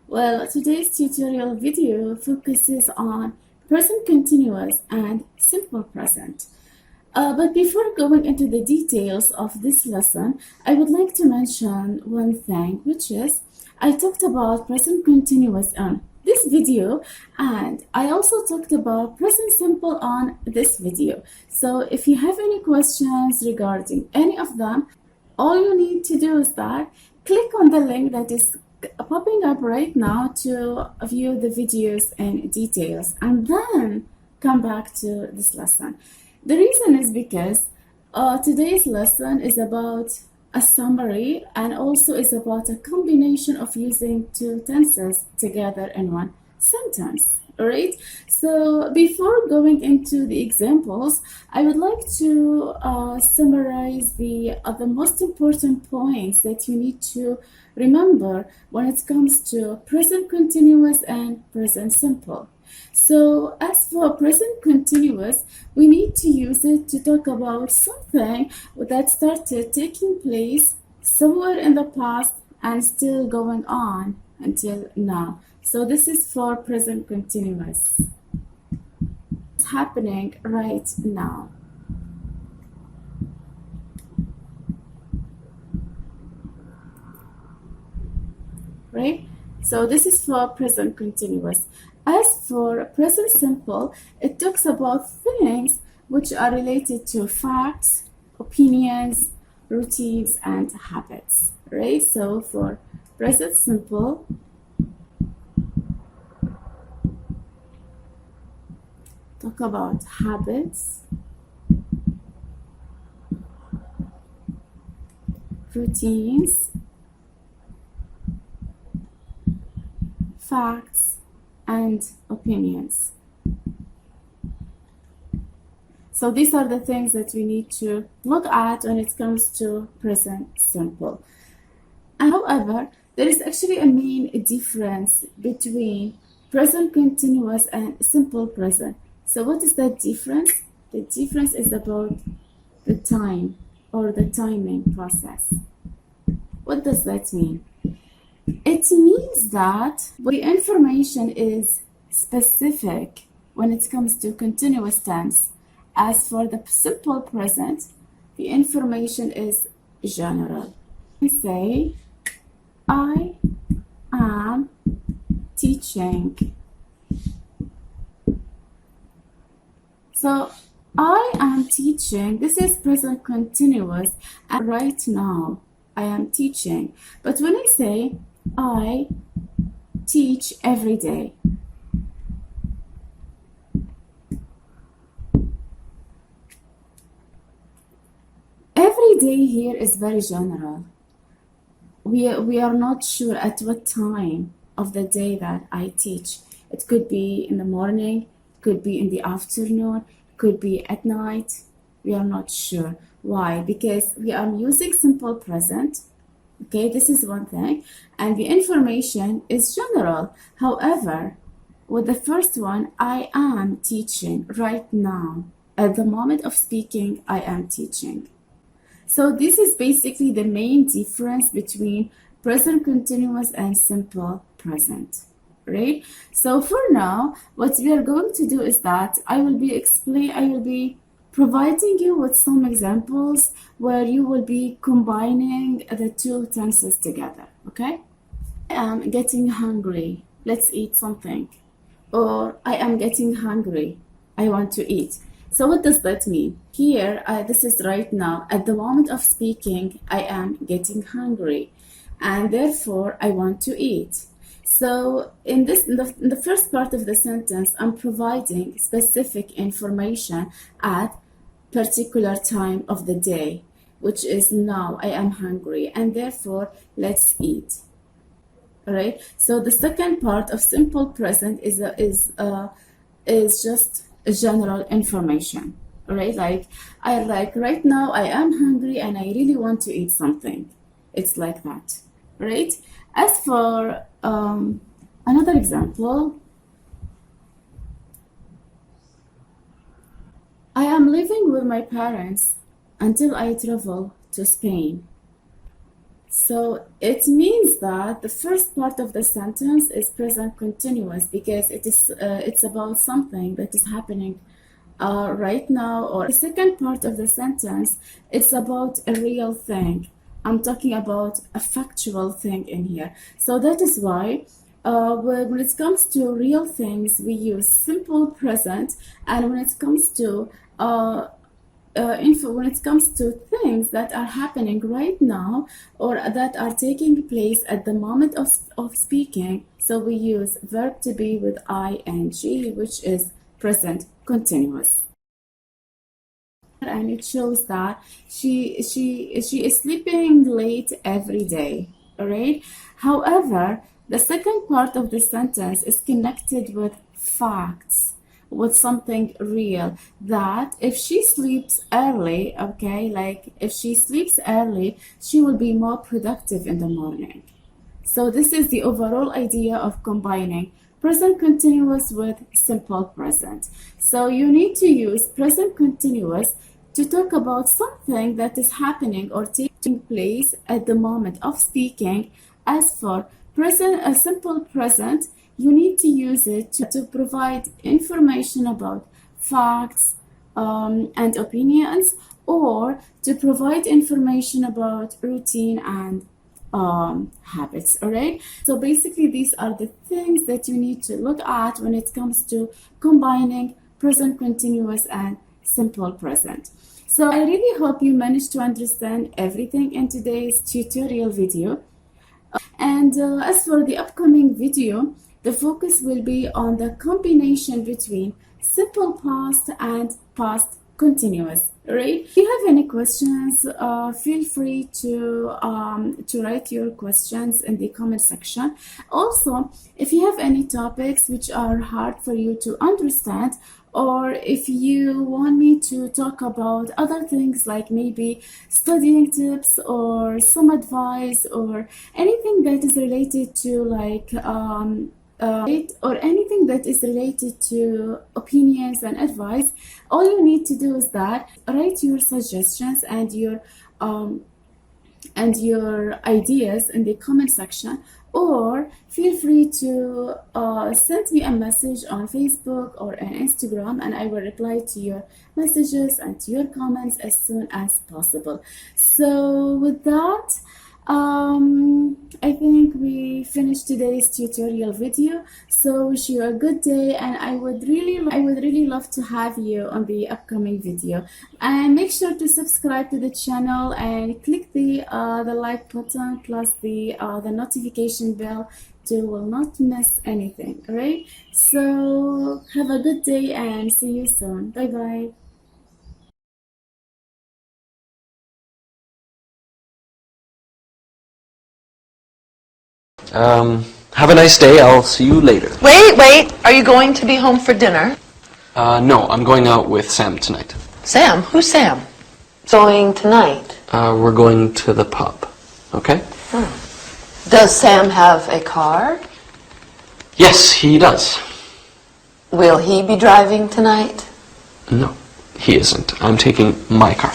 Well, today's tutorial video focuses on present continuous and simple present. But before going into the details of this lesson, I would like to mention one thing, which is I talked about present continuous on this video, and I also talked about present simple on this video. So if you have any questions regarding any of them, all you need to do is that click on the link that is popping up right now to view the videos in details and then come back to this lesson. The reason is because today's lesson is about a summary and also is about a combination of using two tenses together in one sentence. All right. So before going into the examples, I would like to summarize the most important points that you need to remember when it comes to present continuous and present simple. So as for present continuous, we need to use it to talk about something that started taking place somewhere in the past and still going on until now. So this is for present continuous. It's happening right now. Right? So this is for present continuous. As for present simple, it talks about things which are related to facts, opinions, routines, and habits. Right? So for present simple, talk about habits, routines, facts, and opinions. So these are the things that we need to look at when it comes to present simple. However, there is actually a main difference between present continuous and simple present. So what is that difference? The difference is about the time or the timing process. What does that mean? It means that the information is specific when it comes to continuous tense. As for the simple present, the information is general. I say, I am teaching. So, I am teaching, this is present continuous, and right now I am teaching. But when I say, I teach every day, every day here is very general. We are not sure at what time of the day that I teach. It could be in the morning, could be in the afternoon, could be at night. We are not sure. Why? Because we are using simple present. Okay, this is one thing, and the information is general. However, with the first one, I am teaching right now. At the moment of speaking, I am teaching. So this is basically the main difference between present continuous and simple present, right? So for now, what we are going to do is that I will be providing you with some examples where you will be combining the two tenses together, okay? I am getting hungry. Let's eat something. Or I am getting hungry. I want to eat. So what does that mean? Here, this is right now. At the moment of speaking, I am getting hungry, and therefore I want to eat. So in the first part of the sentence, I'm providing specific information at particular time of the day, which is now I am hungry, and therefore let's eat. All right. So the second part of simple present is just general information. All right. Like right now I am hungry and I really want to eat something. It's like that. Right. As for another example, I am living with my parents until I travel to Spain. So it means that the first part of the sentence is present continuous because it's about something that is happening right now. Or the second part of the sentence, it's about a real thing. I'm talking about a factual thing in here. So that is why when it comes to real things, we use simple present, and when it comes to when it comes to things that are happening right now or that are taking place at the moment of speaking, so we use verb to be with ing, which is present continuous. And it shows that she is sleeping late every day. All right. However, the second part of the sentence is connected with facts, with something real, that if she sleeps early, okay, like if she sleeps early, she will be more productive in the morning. So this is the overall idea of combining present continuous with simple present. So you need to use present continuous to talk about something that is happening or taking place at the moment of speaking. As for present, a simple present, you need to use it to provide information about facts and opinions, or to provide information about routine and habits. All right, so basically these are the things that you need to look at when it comes to combining present continuous and simple present. So I really hope you managed to understand everything in today's tutorial video. And as for the upcoming video, the focus will be on the combination between simple past and past continuous. Right? If you have any questions, feel free to write your questions in the comment section. Also, if you have any topics which are hard for you to understand, or if you want me to talk about other things like maybe studying tips or some advice or anything that is related to like or anything that is related to opinions and advice, all you need to do is that write your suggestions and your ideas in the comment section, or feel free to send me a message on Facebook or on Instagram, and I will reply to your messages and to your comments as soon as possible. So with that, I think we finished today's tutorial video. So wish you a good day, and I would really love to have you on the upcoming video. And make sure to subscribe to the channel and click the like button plus the notification bell to will not miss anything. All right. So have a good day and see you soon. Bye bye. Have a nice day. I'll see you later. Wait. Are you going to be home for dinner? No, I'm going out with Sam tonight. Sam? Who's Sam? Going tonight. We're going to the pub. Okay? Does Sam have a car? Yes, he does. Will he be driving tonight? No, he isn't. I'm taking my car.